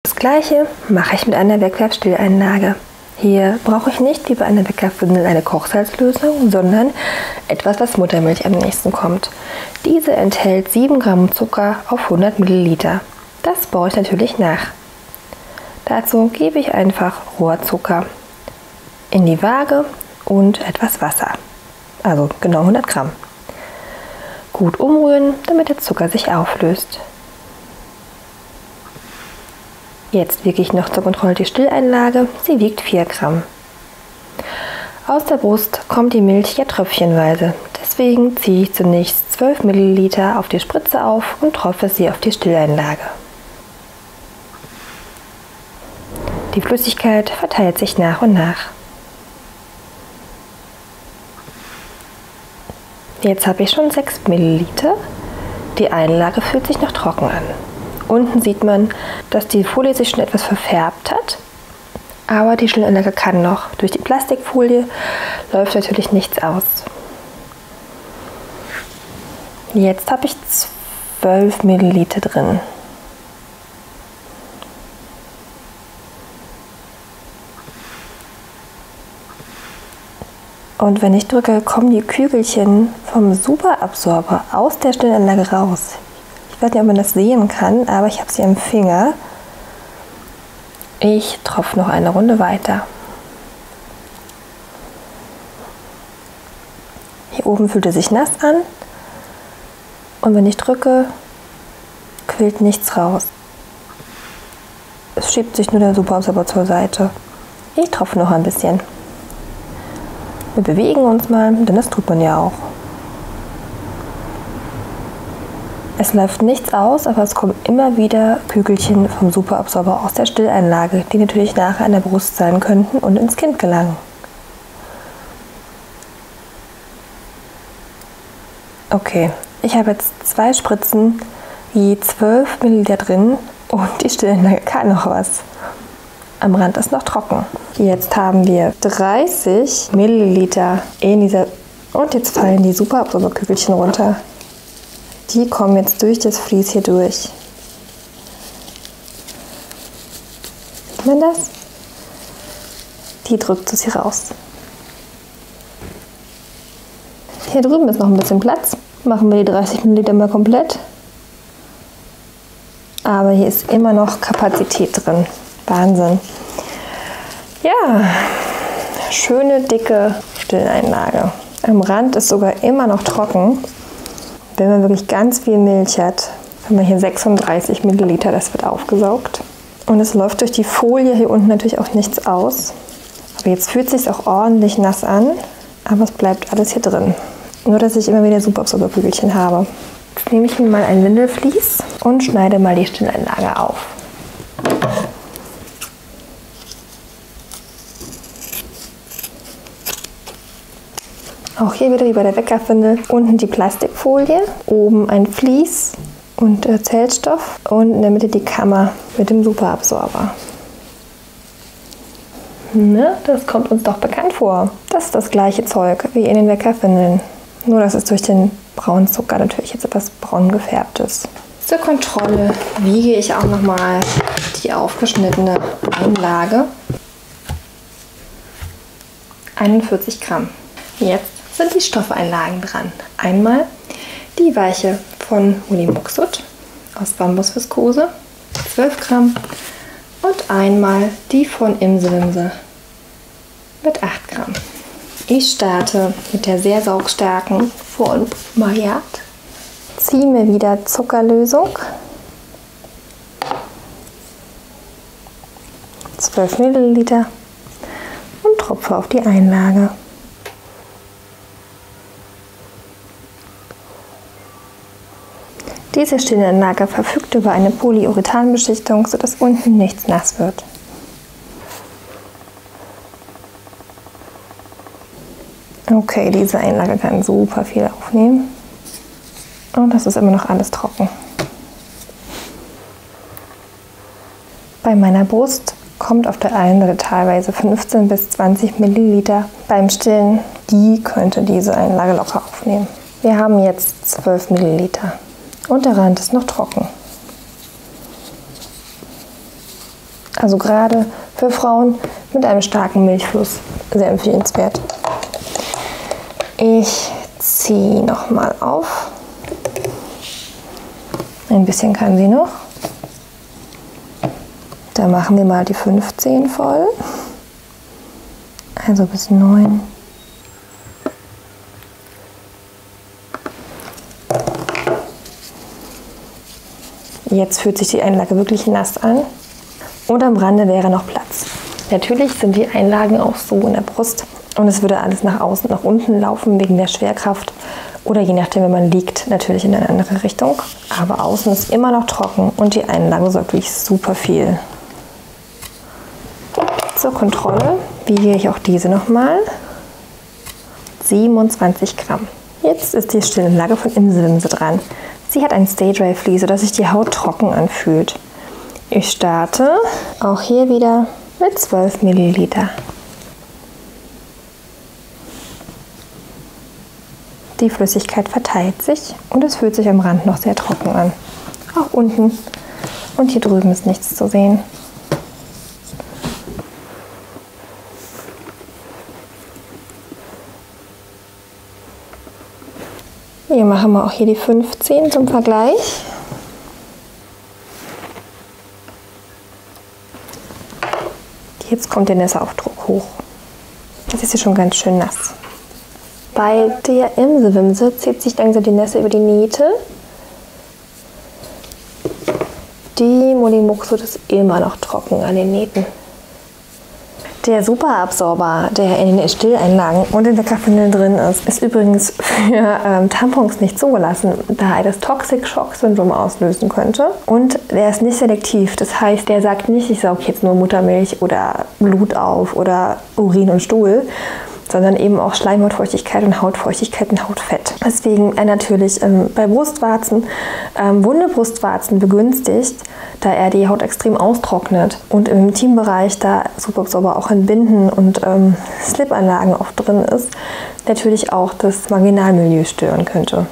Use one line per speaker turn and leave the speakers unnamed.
Das gleiche mache ich mit einer Wegwerfstilleinlage. Hier brauche ich nicht wie bei einer Weckerwindel eine Kochsalzlösung, sondern etwas, was Muttermilch am nächsten kommt. Diese enthält 7 Gramm Zucker auf 100 Milliliter. Das baue ich natürlich nach. Dazu gebe ich einfach Rohrzucker in die Waage und etwas Wasser, also genau 100 Gramm. Gut umrühren, damit der Zucker sich auflöst. Jetzt wiege ich noch zur Kontrolle die Stilleinlage. Sie wiegt 4 Gramm. Aus der Brust kommt die Milch ja tröpfchenweise. Deswegen ziehe ich zunächst 12 Milliliter auf die Spritze auf und tropfe sie auf die Stilleinlage. Die Flüssigkeit verteilt sich nach und nach. Jetzt habe ich schon 6 Milliliter. Die Einlage fühlt sich noch trocken an. Unten sieht man, dass die Folie sich schon etwas verfärbt hat, aber die Stillanlage kann noch. Durch die Plastikfolie läuft natürlich nichts aus. Jetzt habe ich 12 Milliliter drin. Und wenn ich drücke, kommen die Kügelchen vom Superabsorber aus der Stillanlage raus. Ich weiß nicht, ob man das sehen kann, aber ich habe sie am Finger. Ich tropfe noch eine Runde weiter. Hier oben fühlt es sich nass an und wenn ich drücke, quillt nichts raus. Es schiebt sich nur der Superabsorber zur Seite. Ich tropfe noch ein bisschen. Wir bewegen uns mal, denn das tut man ja auch. Es läuft nichts aus, aber es kommen immer wieder Kügelchen vom Superabsorber aus der Stilleinlage, die natürlich nachher an der Brust sein könnten und ins Kind gelangen. Okay, ich habe jetzt 2 Spritzen, je 12 Milliliter drin und die Stilleinlage kann noch was. Am Rand ist noch trocken. Jetzt haben wir 30 Milliliter in dieser und jetzt fallen die Superabsorberkügelchen runter. Die kommen jetzt durch das Vlies hier durch. Sieht man das? Die drückt es hier raus. Hier drüben ist noch ein bisschen Platz. Machen wir die 30 Milliliter mal komplett. Aber hier ist immer noch Kapazität drin. Wahnsinn. Ja, schöne dicke Stilleinlage. Am Rand ist sogar immer noch trocken. Wenn man wirklich ganz viel Milch hat, haben wir hier 36 Milliliter, das wird aufgesaugt. Und es läuft durch die Folie hier unten natürlich auch nichts aus. Aber jetzt fühlt es sich auch ordentlich nass an, aber es bleibt alles hier drin. Nur, dass ich immer wieder Superabsorberkügelchen habe. Jetzt nehme ich mir mal ein Windelvlies und schneide mal die Stilleinlage auf. Auch hier wieder wie bei der Weckerwindel. Unten die Plastikfolie, oben ein Vlies und Zellstoff und in der Mitte die Kammer mit dem Superabsorber. Ne, das kommt uns doch bekannt vor. Das ist das gleiche Zeug wie in den Weckerwindeln. Nur, dass es durch den braunen Zucker natürlich jetzt etwas braun gefärbt ist. Zur Kontrolle wiege ich auch nochmal die aufgeschnittene Einlage. 41 Gramm. Jetzt sind die Stoffeinlagen dran. Einmal die weiche von Unimuxut aus Bambusviskose, 12 Gramm. Und einmal die von Imse-Wimse mit 8 Gramm. Ich starte mit der sehr saugstarken von Maillard. Ziehe mir wieder Zuckerlösung. 12 Milliliter und tropfe auf die Einlage. Diese Stillanlage verfügt über eine Polyurethanbeschichtung, sodass unten nichts nass wird. Okay, diese Einlage kann super viel aufnehmen. Und das ist immer noch alles trocken. Bei meiner Brust kommt auf der einen Seite teilweise 15 bis 20 Milliliter. Beim Stillen, die könnte diese Einlage locker aufnehmen. Wir haben jetzt 12 Milliliter. Und der Rand ist noch trocken. Also gerade für Frauen mit einem starken Milchfluss sehr empfehlenswert. Ich ziehe nochmal auf. Ein bisschen kann sie noch. Da machen wir mal die 15 voll. Also bis 9. Jetzt fühlt sich die Einlage wirklich nass an. Und am Rande wäre noch Platz. Natürlich sind die Einlagen auch so in der Brust. Und es würde alles nach außen, nach unten laufen wegen der Schwerkraft. Oder je nachdem, wenn man liegt, natürlich in eine andere Richtung. Aber außen ist immer noch trocken und die Einlage sorgt wirklich super viel. Zur Kontrolle wiege ich auch diese nochmal. 27 Gramm. Jetzt ist die Stillanlage von Imse dran. Sie hat ein Stay-Dry-Fleece, sodass sich die Haut trocken anfühlt. Ich starte auch hier wieder mit 12 Milliliter. Die Flüssigkeit verteilt sich und es fühlt sich am Rand noch sehr trocken an. Auch unten und hier drüben ist nichts zu sehen. Wir machen auch hier die 15 zum Vergleich. Jetzt kommt der Nässeaufdruck hoch. Das ist hier schon ganz schön nass. Bei der Imse-Wimse zieht sich langsam die Nässe über die Nähte. Die Molimoxo ist immer noch trocken an den Nähten. Der Superabsorber, der in den Stilleinlagen und in der Kaffeewindel drin ist, ist übrigens für Tampons nicht zugelassen, da er das Toxic Shock Syndrom auslösen könnte. Und der ist nicht selektiv, das heißt, der sagt nicht, ich sauge jetzt nur Muttermilch oder Blut auf oder Urin und Stuhl, sondern eben auch Schleimhautfeuchtigkeit und Hautfeuchtigkeit und Hautfett. Deswegen er natürlich bei Brustwarzen, wunde Brustwarzen begünstigt, da er die Haut extrem austrocknet und im Intimbereich, da Superabsorber auch in Binden und Slip-Anlagen oft drin ist, natürlich auch das Vaginalmilieu stören könnte.